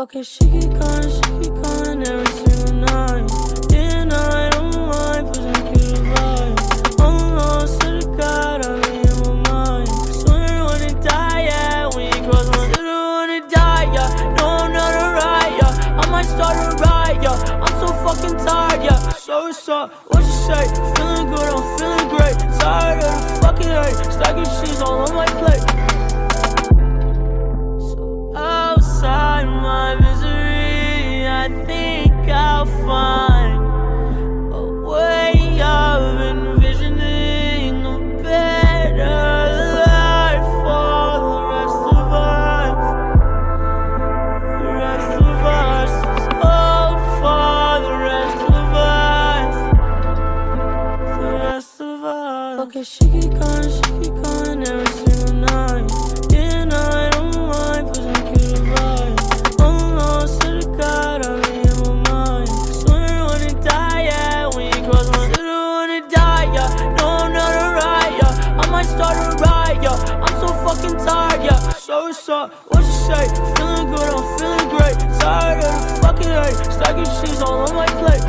Okay, she keep calling every single night. And I don't mind pushing through the vibe. I'm lost to the God, I'm in my mind. Swear I wanna die, yeah, when you cross my Swear I wanna die, yeah, no, I'm not alright, yeah. I might start a riot, yeah, I'm so fucking tired, yeah. So what's up, what you say? Feeling good, I'm feeling great. Tired of the fucking hate, stacking cheese all on my plate. So outside my misery, I think I'll find a way of envisioning a better life for the rest of us. The rest of us. Oh, for the rest of us. The rest of us. Okay, she keep calling every single night. And I don't mind pushing through the vibe. I'm lost to the God, I'm in my mind. Swear I wanna die, yeah, when you cross my Swear I wanna die, yeah, no, I'm not alright, yeah. I might start a riot, yeah, I'm so fucking tired, yeah. So what's up, what you say? Feeling good, I'm feeling great. Tired of the fucking hate, stacking cheese all on my plate.